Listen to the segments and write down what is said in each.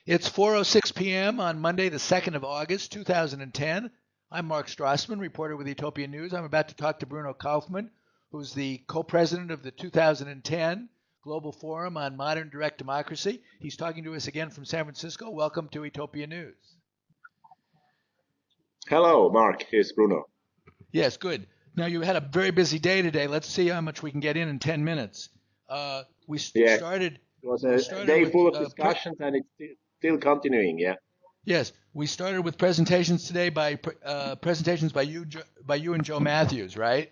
It's 4:06 p.m. on Monday, the 2nd of August, 2010. I'm Mark Strassman, reporter with Etopia News. I'm about to talk to Bruno Kaufmann, who's the co-president of the 2010 Global Forum on Modern Direct Democracy. He's talking to us again from San Francisco. Welcome to Etopia News. Hello, Mark. Here's Bruno. Yes, good. Now, you had a very busy day today. Let's see how much we can get in 10 minutes. We started... It was a day full of discussions, and it's still continuing, yeah. Yes, we started with presentations today by you and Joe Mathews, right?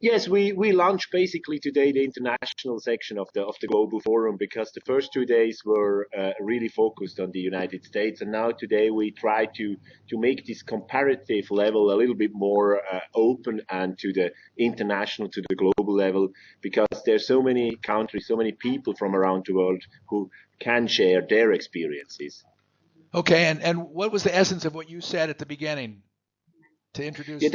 Yes, we launched basically today the international section of the Global Forum, because the first 2 days were really focused on the United States, and now today we try to make this comparative level a little bit more open and to the international, to the global level, because there's so many countries, so many people from around the world who can share their experiences. Okay, and what was the essence of what you said at the beginning to introduce the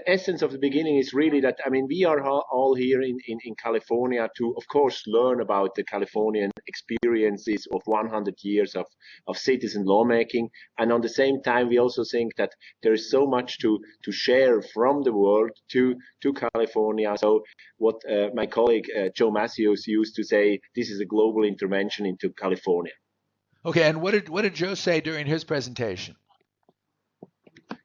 essence of the beginning is really that, I mean, we are all here in California to, of course, learn about the Californian experiences of 100 years of citizen lawmaking. And on the same time, we also think that there is so much to share from the world to California. So what my colleague Joe Mathews used to say, this is a global intervention into California. Okay, and what did Joe say during his presentation?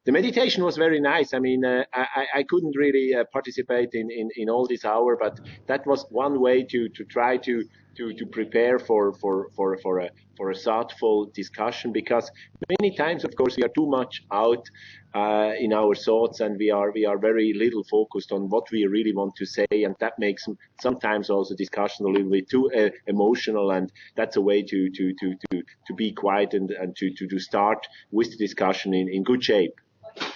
The meditation was very nice. I mean, I couldn't really participate in all this hour, but that was one way to try to prepare for a thoughtful discussion, because many times, of course, we are too much out in our thoughts, and we are very little focused on what we really want to say, and that makes sometimes also discussion a little bit too emotional, and that's a way to be quiet and to start with the discussion in good shape.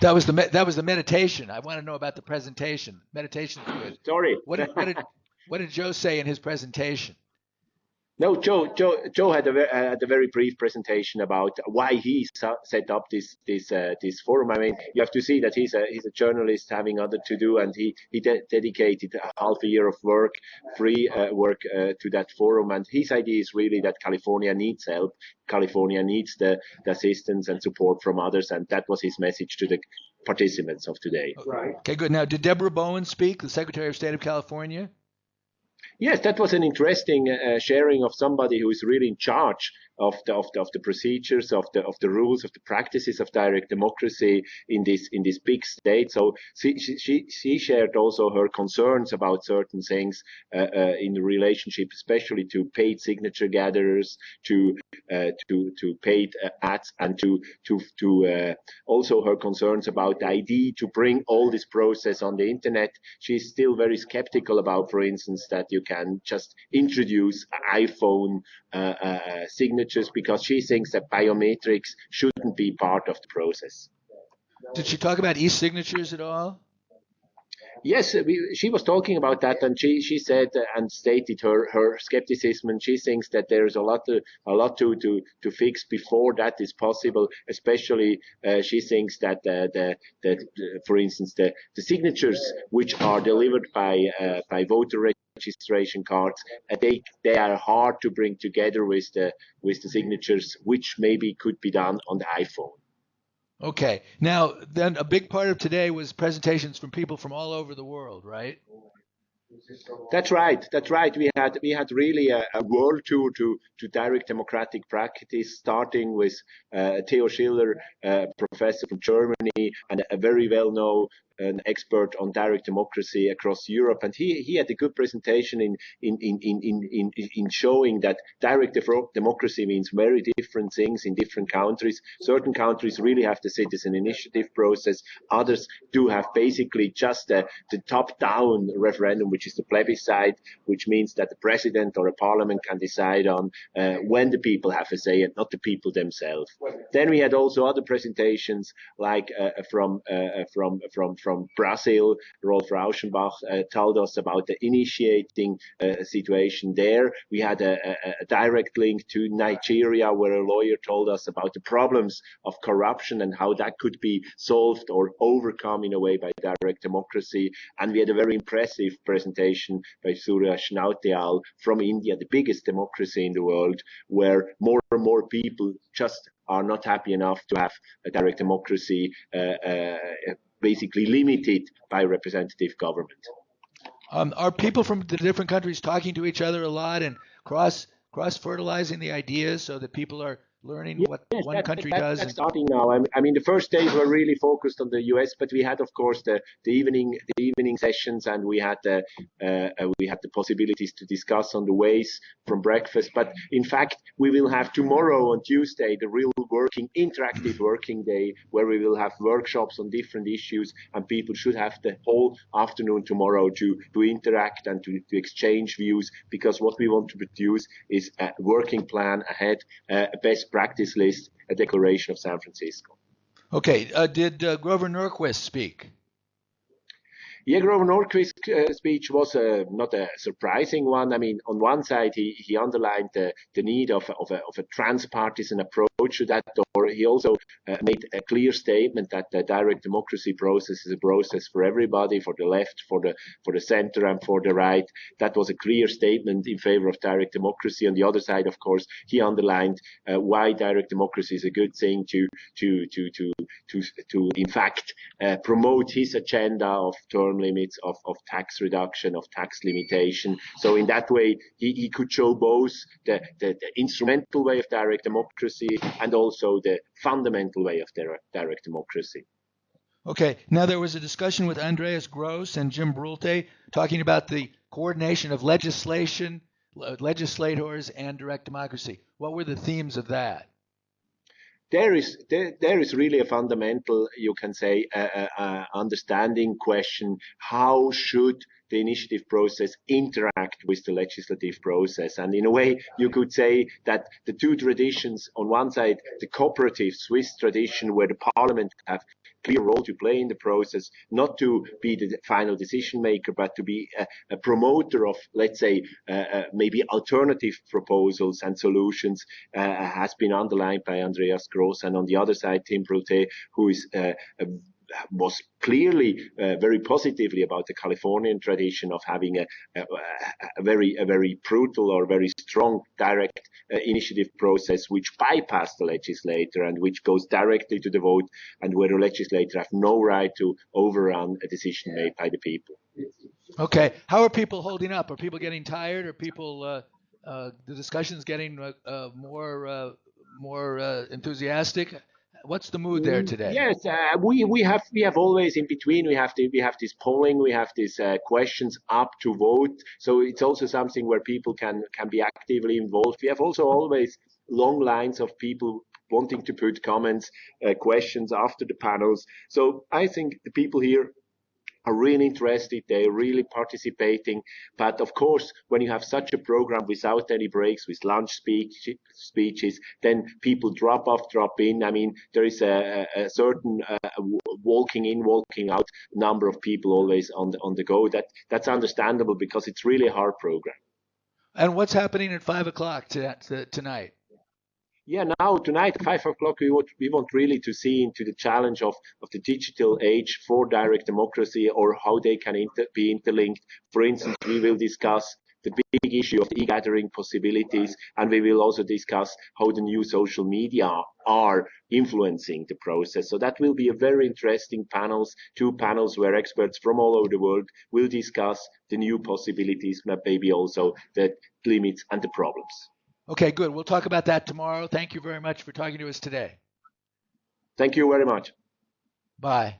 That was the meditation. I want to know about the presentation. Meditation's good. Sorry. What did Joe say in his presentation? No, Joe had a very brief presentation about why he set up this forum. I mean, you have to see that he's a journalist having other to do, and he dedicated half a year of free work to that forum. And his idea is really that California needs help. California needs the assistance and support from others, and that was his message to the participants of today. Right. Okay, good. Now, did Debra Bowen speak, the Secretary of State of California? Yes, that was an interesting sharing of somebody who is really in charge of the procedures, of the rules, of the practices of direct democracy in this big state. So she shared also her concerns about certain things in relationship, especially to paid signature gatherers, to paid ads, and to also her concerns about the idea to bring all this process on the internet. She's still very skeptical about, for instance, that you can just introduce iPhone signatures, because she thinks that biometrics shouldn't be part of the process. Did she talk about e-signatures at all? Yes, she was talking about that, and she said and stated her skepticism, and she thinks that there's a lot to fix before that is possible. Especially, she thinks that for instance, the signatures which are delivered by voter registration cards, they are hard to bring together with the signatures which maybe could be done on the iPhone. Okay. Now, then a big part of today was presentations from people from all over the world, right? That's right. We had really a world tour to direct democratic practice, starting with Theo Schiller, professor from Germany, and a very well-known expert on direct democracy across Europe, and he had a good presentation in showing that direct democracy means very different things in different countries. Certain countries really have the citizen initiative process. Others do have basically just the top-down referendum, which is the plebiscite, which means that the president or a parliament can decide on when the people have a say and not the people themselves. Then we had also other presentations like from from Brazil, Rolf Rauschenbach, told us about the initiating situation there. We had a direct link to Nigeria, where a lawyer told us about the problems of corruption and how that could be solved or overcome in a way by direct democracy. And we had a very impressive presentation by Suresh Nautiyal from India, the biggest democracy in the world, where more and more people just are not happy enough to have a direct democracy basically limited by representative government. Are people from the different countries talking to each other a lot and cross-fertilizing the ideas so that people are learning what one country does? That's starting now. I mean, the first days were really focused on the US, but we had, of course, the evening sessions, and we had the possibilities to discuss on the ways from breakfast. But in fact, we will have tomorrow on Tuesday the real interactive working day, where we will have workshops on different issues, and people should have the whole afternoon tomorrow to interact and to exchange views, because what we want to produce is a working plan ahead, a best practice list, a declaration of San Francisco. Okay. Did Grover Norquist speak? Yeah, Grover Norquist's speech was not a surprising one. I mean, on one side, he underlined the need of a transpartisan approach to that, or he also made a clear statement that the direct democracy process is a process for everybody, for the left, for the center, and for the right. That was a clear statement in favor of direct democracy. On the other side, of course, he underlined why direct democracy is a good thing to in fact promote his agenda of term limits, of tax reduction, of tax limitation. So in that way, he could show both the instrumental way of direct democracy and also the fundamental way of direct democracy. Okay. Now, there was a discussion with Andreas Gross and Jim Brulte talking about the coordination of legislators and direct democracy. What were the themes of that? There is really a fundamental, you can say, understanding question. How should the initiative process interact with the legislative process? And in a way, you could say that the two traditions, on one side, the cooperative Swiss tradition, where the parliament have clear role to play in the process, not to be the final decision maker, but to be a promoter of, let's say, maybe alternative proposals and solutions, has been underlined by Andreas Gross. And on the other side, Tim Brulte, who is was clearly very positively about the Californian tradition of having a very brutal or very strong direct initiative process, which bypassed the legislator and which goes directly to the vote, and where the legislator have no right to overrun a decision made by the people. Okay. How are people holding up? Are people getting tired? Are people the discussions getting more enthusiastic? What's the mood there today? Yes, we have always in between. We have this polling, we have these questions up to vote. So it's also something where people can be actively involved. We have also always long lines of people wanting to put comments, questions after the panels. So I think the people here are really interested, they're really participating. But of course, when you have such a program without any breaks, with lunch speeches, then people drop off, drop in. I mean, there is a certain walking in, walking out number of people always on the go. That's understandable, because it's really a hard program. And what's happening at 5 o'clock tonight? Yeah, now tonight at 5 o'clock, we want really to see into the challenge of the digital age for direct democracy, or how they can be interlinked. For instance, we will discuss the big issue of the e-gathering possibilities, and we will also discuss how the new social media are influencing the process. So that will be a very interesting two panels where experts from all over the world will discuss the new possibilities, but maybe also the limits and the problems. Okay, good. We'll talk about that tomorrow. Thank you very much for talking to us today. Thank you very much. Bye.